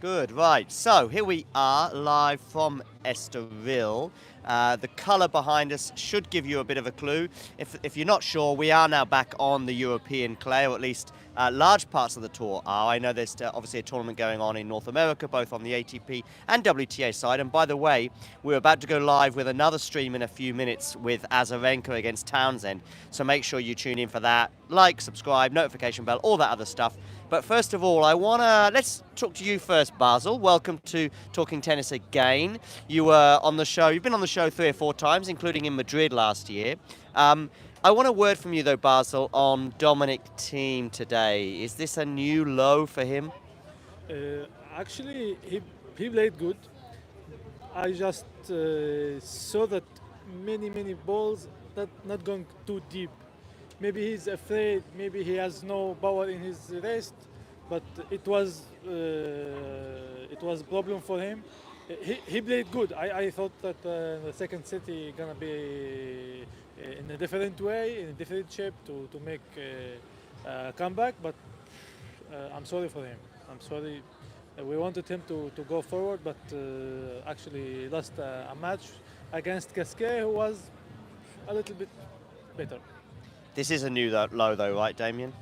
Good, right. So here we are live from Estoril. The colour behind us should give you a bit of a clue. If you're not sure, we are now back on the European clay, or at least large parts of the tour are. I know there's obviously a tournament going on in North America, both on the ATP and WTA side. And by the way, we're about to go live with another stream in a few minutes with Azarenka against Townsend. So make sure you tune in for that. Like, subscribe, notification bell, all that other stuff. But first of all, let's talk to you first, Basel. Welcome to Talking Tennis again. You were on the show, you've been on the show 3 or 4 times, including in Madrid last year. I want a word from you though, Basel, on Dominic Thiem today. Is this a new low for him? Actually, he played good. I just saw that many balls not going too deep. Maybe he's afraid. Maybe he has no power in his wrist, but it was a problem for him. He played good. I thought that the second set he gonna be in a different way, in a different shape to make a comeback. But I'm sorry for him. I'm sorry. We wanted him to go forward, but actually lost a match against Gasquet, who was a little bit better. This is a new low though, right, Damien?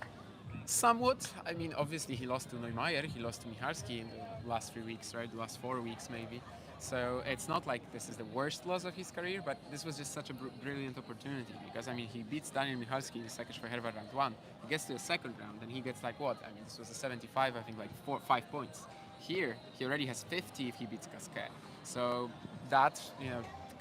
Somewhat. I mean, obviously he lost to Neumayer, he lost to Michalski in the last 3 weeks, right? The last 4 weeks maybe. So it's not like this is the worst loss of his career, but this was just such a brilliant opportunity because, I mean, he beats Daniel Michalski in the second Herva round 1. He gets to the second round and he gets like what? I mean, this was a 75, I think like 5 points. Here, he already has 50 if he beats Gasquet. So that,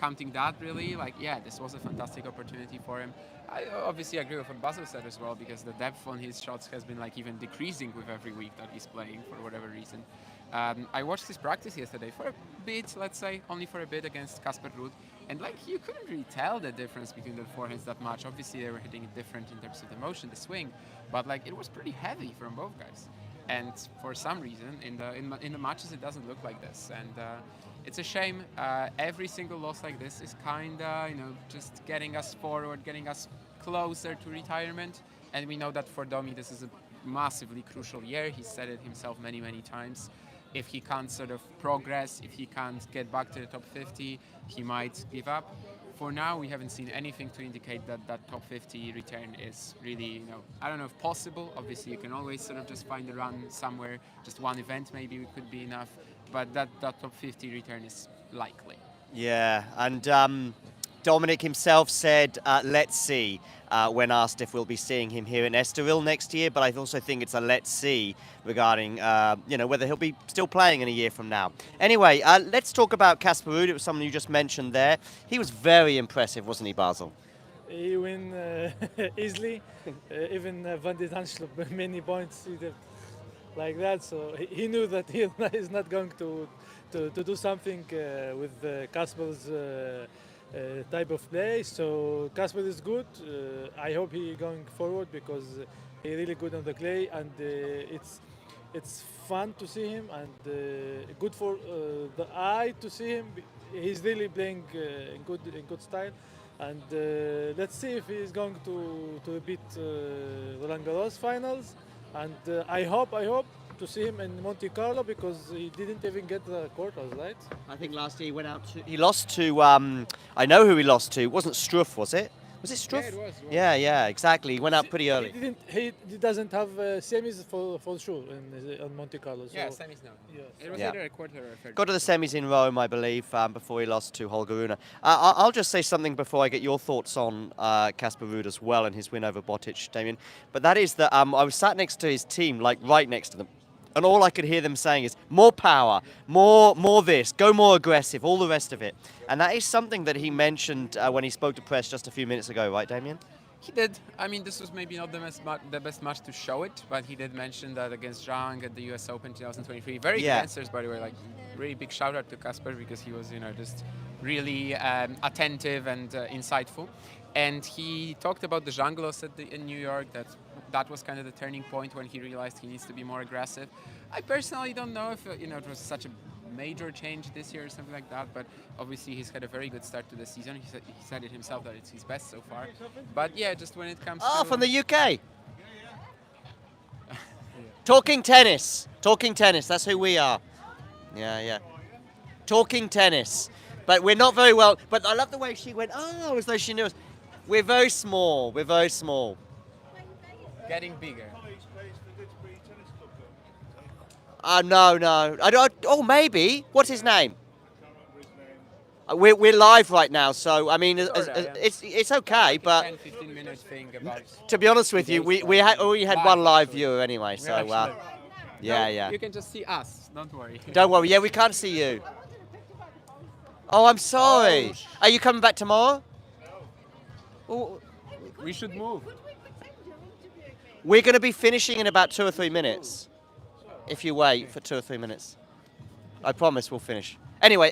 counting that really, like, yeah, this was a fantastic opportunity for him. I obviously agree with what Basil said as well, because the depth on his shots has been like even decreasing with every week that he's playing for whatever reason. I watched his practice yesterday for a bit, let's say, only for a bit against Casper Ruud, and like you couldn't really tell the difference between the forehands that much. Obviously they were hitting it different in terms of the motion, the swing, but like it was pretty heavy from both guys. And for some reason, in the matches, it doesn't look like this, and it's a shame. Every single loss like this is kinda, just getting us forward, getting us closer to retirement. And we know that for Domi, this is a massively crucial year. He said it himself many times. If he can't sort of progress, if he can't get back to the top 50, he might give up. For now, we haven't seen anything to indicate that top 50 return is really, I don't know if possible. Obviously, you can always sort of just find a run somewhere, just one event maybe could be enough, but that top 50 return is likely. Yeah, and Dominic himself said, let's see, when asked if we'll be seeing him here in Estoril next year. But I also think it's a let's see regarding, whether he'll be still playing in a year from now. Anyway, let's talk about Casper Ruud. It was someone you just mentioned there. He was very impressive, wasn't he, Basel? He win easily. Even Van de Danschlup many points like that. So he knew that he is not going to do something with Casper's type of play. So Casper is good. I hope he going forward because he really good on the clay, and it's fun to see him, and good for the eye to see him. He's really playing in good style, and let's see if he's going to repeat Roland Garros finals. And I hope to see him in Monte Carlo because he didn't even get the quarters, right? I think last year he went out to. He lost to. I know who he lost to. It wasn't Struff, was it? Was it Struff? Yeah, it was. Yeah, exactly. He went out pretty early. He doesn't have semis for sure on Monte Carlo. So Yeah, semis now. Yes. It was Yeah. either a quarter or a third. Got to the semis in Rome, I believe, before he lost to Holger Rune. I'll just say something before I get your thoughts on Casper Ruud as well and his win over Botic, Damien. But that is that I was sat next to his team, like right next to them. And all I could hear them saying is, more power, more this, go more aggressive, all the rest of it. And that is something that he mentioned when he spoke to press just a few minutes ago, right, Damien? He did. I mean, this was maybe not the best match to show it, but he did mention that against Zhang at the US Open 2023. Very good answers, by the way. Like, really big shout out to Casper because he was, just really attentive and insightful. And he talked about the Zhang loss in New York. That was kind of the turning point when he realized he needs to be more aggressive. I personally don't know if it was such a major change this year or something like that, but obviously he's had a very good start to the season. He said it himself that it's his best so far. But yeah, just when it comes to... from the UK. Talking tennis, that's who we are. Yeah. Talking tennis. But we're not very well. But I love the way she went, oh, as though she knew us. We're very small. We're very small. Getting bigger. No. I don't. Oh, maybe. What's his name? We're live right now, so I mean, it's okay. But 10-15 minute thing about. to be honest with you, we had one live viewer anyway. So yeah. You can just see us. Don't worry. Don't worry. Yeah, we can't see you. Oh, I'm sorry. Are you coming back tomorrow? Oh, We should move. we're going to be finishing in about 2 or 3 minutes. If you wait for 2 or 3 minutes, I promise we'll finish. Anyway,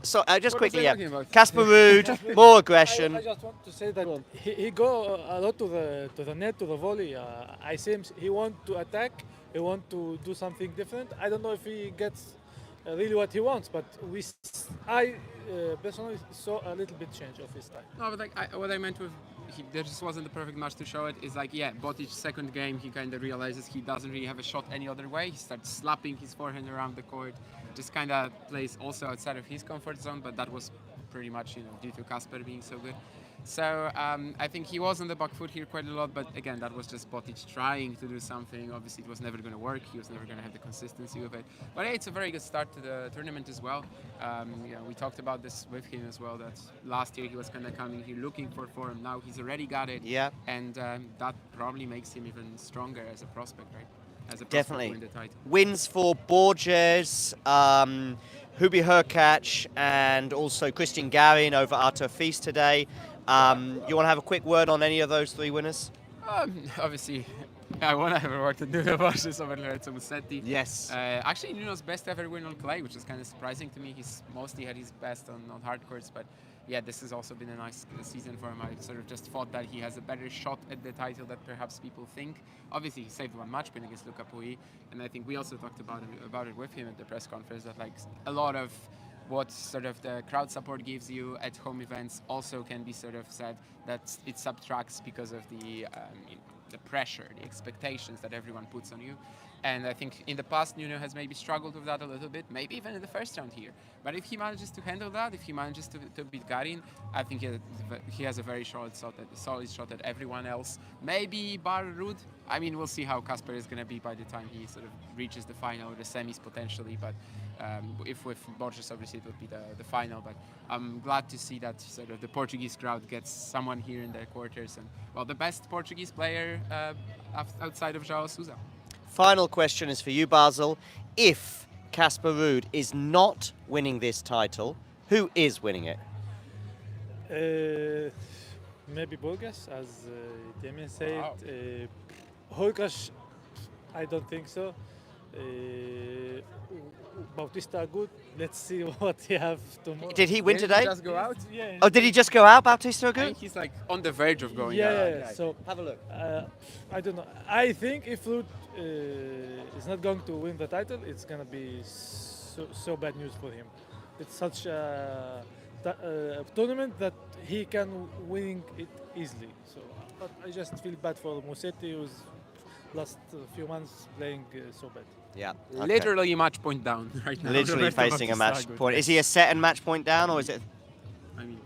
so just What quickly, was I yeah. talking about? Casper Ruud, more aggression. I just want to say that he go a lot to the net, to the volley. I see him. He want to attack. He want to do something different. I don't know if he gets really what he wants, but I personally saw a little bit change of his style. No, but what I meant with there just wasn't the perfect match to show it. Is like, yeah, Botic second game, he kind of realizes he doesn't really have a shot any other way. He starts slapping his forehand around the court, just kind of plays also outside of his comfort zone. But that was pretty much, due to Casper being so good. So I think he was on the back foot here quite a lot, but again, that was just Botic trying to do something. Obviously, it was never going to work. He was never going to have the consistency with it. But hey, it's a very good start to the tournament as well. We talked about this with him as well, that last year he was kind of coming here looking for form. Now he's already got it. Yeah. And that probably makes him even stronger as a prospect, right? As a prospect Definitely. to win the title. Wins for Borges, Hubi Hurkacz, and also Christian Garin over Artur Fils today. You want to have a quick word on any of those 3 winners? Obviously, I want to have a word to Nuno Borges over Lorenzo Musetti. Yes. Actually, Nuno's best ever win on clay, which is kind of surprising to me. He's mostly had his best on hard courts, but yeah, this has also been a nice season for him. I sort of just thought that he has a better shot at the title than perhaps people think. Obviously, he saved one match win against Luca Pouille, and I think we also talked about it with him at the press conference, that like a lot of what sort of the crowd support gives you at home events also can be sort of said that it subtracts because of the pressure, the expectations that everyone puts on you. And I think in the past, Nuno has maybe struggled with that a little bit, maybe even in the first round here. But if he manages to handle that, if he manages to beat Garin, I think he has a very solid shot at everyone else. Maybe bar Ruud. I mean, we'll see how Casper is going to be by the time he sort of reaches the final or the semis potentially. But if with Borges, obviously it would be the final. But I'm glad to see that sort of the Portuguese crowd gets someone here in their quarters. And, well, the best Portuguese player outside of João Sousa. Final question is for you, Basil. If Casper Ruud is not winning this title, who is winning it? Maybe Burgess, as Thiem said. Wow. Hurkacz, I don't think so. Bautista good. Let's see what he have tomorrow. Did he win Did today? he just go out? Yeah. Oh, did he just go out, Bautista I Agut? think he's like on the verge of going Yeah, out. yeah. So Have a look. I don't know. I think if Ruud is not going to win the title, it's gonna be so bad news for him. It's such a tournament that he can win it easily. So, but I just feel bad for Musetti, who's last few months playing so bad. Yeah. Okay. Literally match point down right now. Literally Roberto facing a Bautista match Agut. point. Is he a set and match point down, or is it? I mean,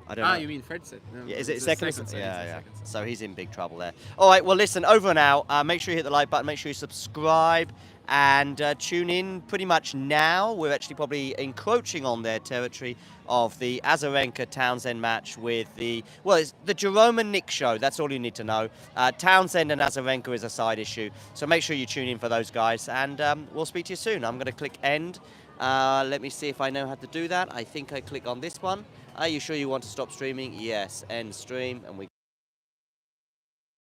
I don't know. you mean third set? No, Yeah, is it it's second? the second set, it's the Yeah. second set. So he's in big trouble there. All right, well, listen, over and out. Make sure you hit the like button. Make sure you subscribe and tune in pretty much now. We're actually probably encroaching on their territory of the Azarenka-Townsend match with it's the Jerome and Nick show. That's all you need to know. Townsend and Azarenka is a side issue. So make sure you tune in for those guys. And we'll speak to you soon. I'm going to click end. Let me see if I know how to do that. I think I click on this one. Are you sure you want to stop streaming? Yes, end stream. And we